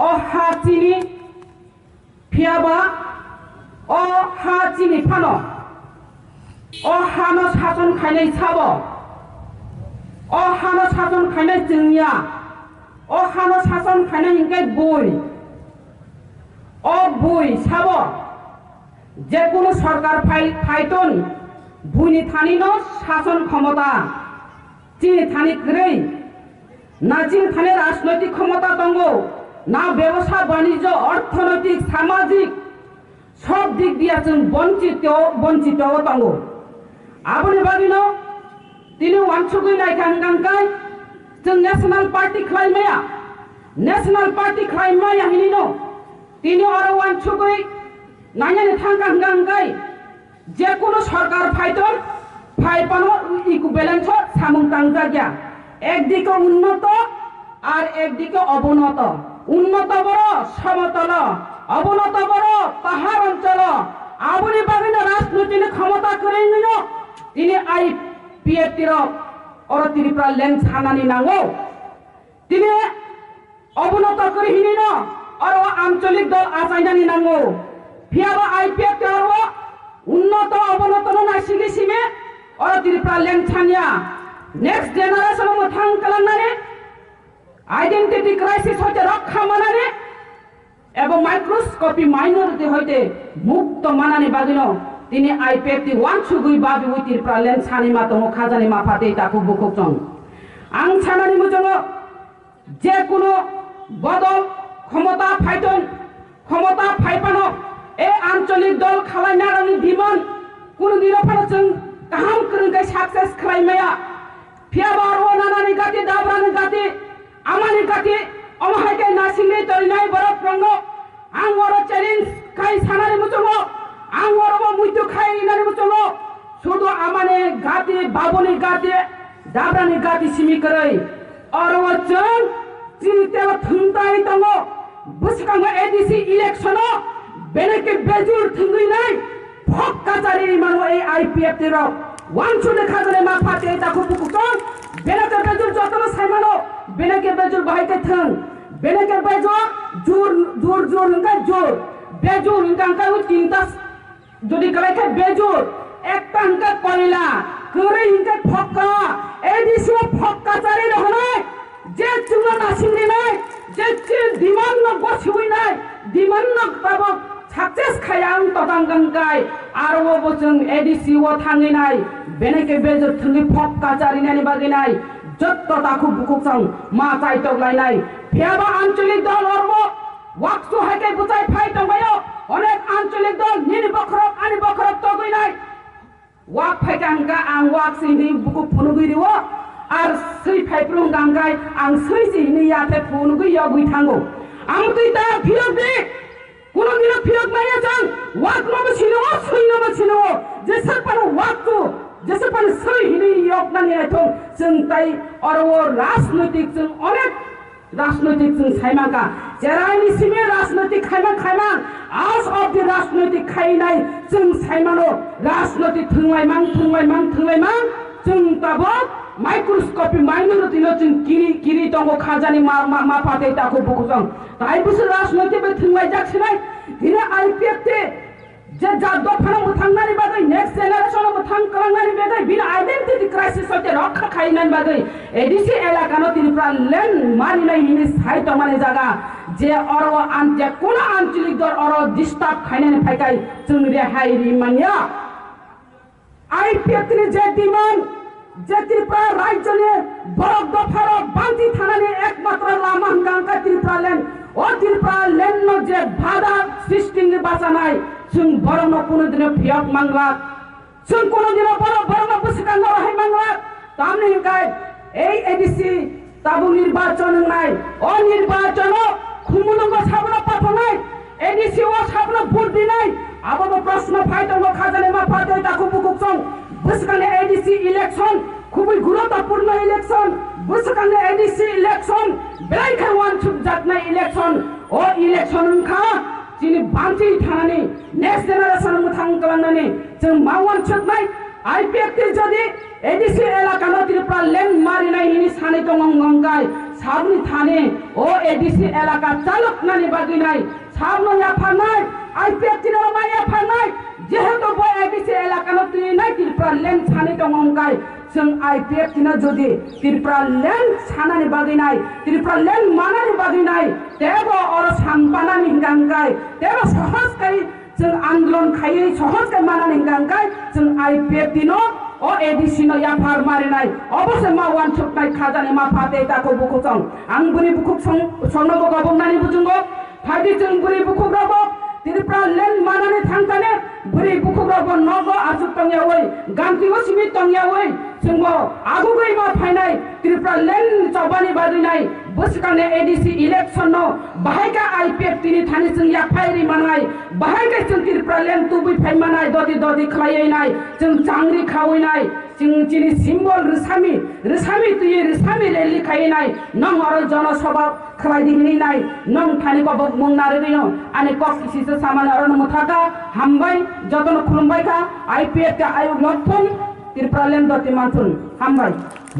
o ha chini phiaba o ha chini phano o ha no sason khainai sabo o ha no sason khainai jingya o ha no sason khainai hingkai boi o boi sabo যে কোনো সরকার ফাইটন বুনি থানিনো শাসন ক্ষমতা চিনি Thani Gray না চিনি Thani রাজনৈতিক ক্ষমতা দঙ্গ না ব্যবসা বাণিজ্য অর্থনৈতিক সামাজিক সব দিক দিয়ে जों বঞ্চিত দঙ্গ আবনি বাগিনো তিনি ওয়ানসুগুই নাইকাঙ্গাঙ্কাই जों ন্যাশনাল পার্টি খাইমায়া হিনিনো তিনি আরো ওয়ানসুগুই নাইয়ানি থাঙ্গাঙ্গাঙ্গাই যে কোনো সরকার ফাইপানো ইকুইভ্যালেন্স সামুং তাংজাগিয়া একদিকে উন্নত আর একদিকে অবনত উন্নত বড় সমতল অবনত বড় পাহাড় অঞ্চল আবনি বাগিনা রাজনৈতিক ক্ষমতা করে নিও তিনি আইপিএফ টির অরতিরিপ্রা লেন ছানানি নাঙ্গো তিনি অবনত করে হিনিনো আর আঞ্চলিক দল আচাইনানি নাঙ্গো ফিয়াবা আইপিএফ টির উন্নত অবনত না সিগিসিমে অরতিরিপ্রা লেন ছানিয়া নেক্সট জেনারেশন মথাং কালান্নারে আইডেন্টিটি ক্রাইসিস হইতে রক্ষা মানানে এবং মাইক্রোস্কোপি মাইনরিটি হইতে মুক্ত মানানি বাগিনো তিনি আইপিএফ টি ওয়ানসুগুই বাবি উইতিরিপ্রা লেন ছানি মাতঙ্গ খাজানি মাফাতে তাকু বুকুকচং আং ছানানি মুজঙ্গ যে কোনো বদল ক্ষমতা ফাইপানো এই আঞ্চলিক দল খালাইনারানি দিমন কোন দিনফানো जों गाहाम krengkai success खालायमाया फियाबार नानानि गाति दाब्रानि गाति आमानि गाति अमहायkai नासिंनि तरिनाय बरफ रंगो आं अरो चैलेंज खाय सानानि मुचंगो आं अरो मुइतु खाय नानि मुचंगो सुदु आमानि गाति बाबुनि गाति दाब्रानि गाति सिमिकरै अरो जों चिनितेल थुंताय दंगो बुसकांगो एडिसि इलेक्शनो बेनेके बेजुर थुंगैनाय भक काजारि मानो ए आईपीएफ तिर वानसुने खाजाने माफाते ताखु बुकुकं बेनेके बेजुर जतन साइमानो बेनेके बेजुर बाहायके थों बेनेके बेजुर जुर हंका जुर बेजुर हंका तीनटा যদি কলাইকে বেজুর একটা হंका কয়লা করে হंका ফক্কা এডিসি ফক্কা জারি নহনাই যে চুনা নাসিংনি নাই যে দিমান ন বসুই নাই দিমান ন পাবো সাকসেস খায়াং তদাঙ্গাঙ্গাই আর ও বচং এডিসি ও থাঙ্গিনাই বেনেকে বেজর থুঙ্গি ফক্কা জারিনানি বাগিনাই যত্ত তাকু বুকুকচং মা চাইতক লাইনাই ফিয়াবা আঞ্চলিক দল অর্ব ওয়াকসু হাইকে বুচাই ফাই দंबायो অনেক আঞ্চলিক দল নিনি বখরক আনি বখরক তগইনাই ওয়াক ফাইকাঙ্গা আং ওয়াক সিনি বুকু ফুনুগিরিও আর সই ফাইপ্রুং গাঙ্গাই আং সই সিনি ইয়াতে ফুনুগি ইয়গুই থাঙ্গো আং তুই তা ফিরক দে কোনদিন ফিরক মাইয়া যান ওয়াক নব ছিল সই নব ছিল যে সরপানো ওয়াকু যে সরপানো সই হিনি ইয়গনানি আইথং जों তাই অরো রাজনৈতিক जों অনেক রাজনৈতিক जों সাইমাকা जेराइनि सिमे राजनैतिक खायमां आज of the राजनैतिक खायनाय जों साइमानो राजनैतिक थुंलायमां जों ताबो माइक्रोस्कोपि माइनरिटिनो जों किरि दंगो खाजानि माफाते ताखु बुकुजों ताइ बिसोर राजनैतिक थुंलाय जाखिनाय दिनै आईपीएफ ते जे जादो फानो मोथांनानि बागै नेक्स्ट जेनारेशन मोथां खालामनानि बागै बिना आइडेंटिटी क्राइसिस हते रक्षा खायनानि बागै एडिसि एलाकानो तिरिप्रा लेन मानिनाय हिनि साइट माने जागा जे अरो आन जे कोन आंचलिक दल अरो डिस्टार्ब खायनानि फायखाय जों रेहाय रिमानिया आईपीएफ नि जे डिमान्ड जे त्रिपुरा राज्यनि बरफ दफार बान्ति थानानि एकमात्र लामा हंगांका त्रिपुरा लेन ओ त्रिपुरा लेन न जे बाधा सृष्टिनि बासानाय जों बरनो कोनो दिन फियक मांगला जों कोनो दिन बरनो बुसकांग रहाय मांगला तामनि गाय এই এডিসি তাবু নির্বাচন নাই ও নির্বাচন খুমুলঙ্গ সাবনা পাঠনাই এডিসি ও সাবনা ভোট দিনাই আবাবো প্রশ্ন ফাইতঙ্গ খাজানে মাফাতে তাকু বুকুকসং বুসকানে এডিসি ইলেকশন খুবই গুরুত্বপূর্ণ ইলেকশন বুসকানে এডিসি ইলেকশন বেলাইখা ওয়ান সুব জাতনাই ইলেকশন ও ইলেকশন খা চিনি বান্তি থানানি नेक्स्ट जेनारेशन मोथां खालामनानै जों मावन सोबनाय IPF যদি এডিসি এলাকানো ত্রিপুরা ল্যান্ড মারি নাই হিনি সানে তঙ্গাই সাবনি থানে ও এডিসি এলাকা চালক নানি বাগি নাই সাবনো ইয়াফার নাই IPF তিনো মা ইয়াফার নাই যেহেতু বই এডিসি এলাকানো তিনি নাই ত্রিপুরা ল্যান্ড সানে তঙ্গাই जों IPF तिना যদি ত্রিপুরা ল্যান্ড সানানি বাগি নাই ত্রিপুরা ল্যান্ড মানানি বাগি নাই তেबो और सांपानानि हिंगांगाय तेबो सहज kai जों आंदोलन खायै सहज kai मानानि हिंगांगाय जों IPF तिनो ओ एडिसि नो याफार मारिनाय अबसे मा वान छुटनाय खाजानि मा फाते ताको बुखुजों आं बुरि बुखुक संनोबो गबनानि बुजुंगो फादि जों बुरि बुखुग्राबो ত্রিপুরা ল্যান্ড মানানি थांखाने बुरि बुखुग्राबो नगो आसुक तंगियावै गांथिबो सिमि तंगियावै जोंबो आगुगै मा फायनाय त्रिपुरा ल्যান্ड चबानि बादिनाय बसकाने एडिसि इलेक्शन नो बाहायका IPF तिनि थानि जों याफायरि मानाय बाहायका जों त्रिपुरा ल्যান্ড तुबि फायमानाय ददि ददि खलायनाय जों चांग्रि खावैनाय जों जिनि सिम्बल रिसामि तुय रिसामि रेलि खायनाय नं और जनसभा खलायदिनाय नं थानि को मुंनारिनो आने कक किसिसे सामान और मुथाका हामबाय जतन खुलुमबायका IPF का आयु लथुम ত্রিপুরা ল্যান্ড दति मानथुन हामबाय।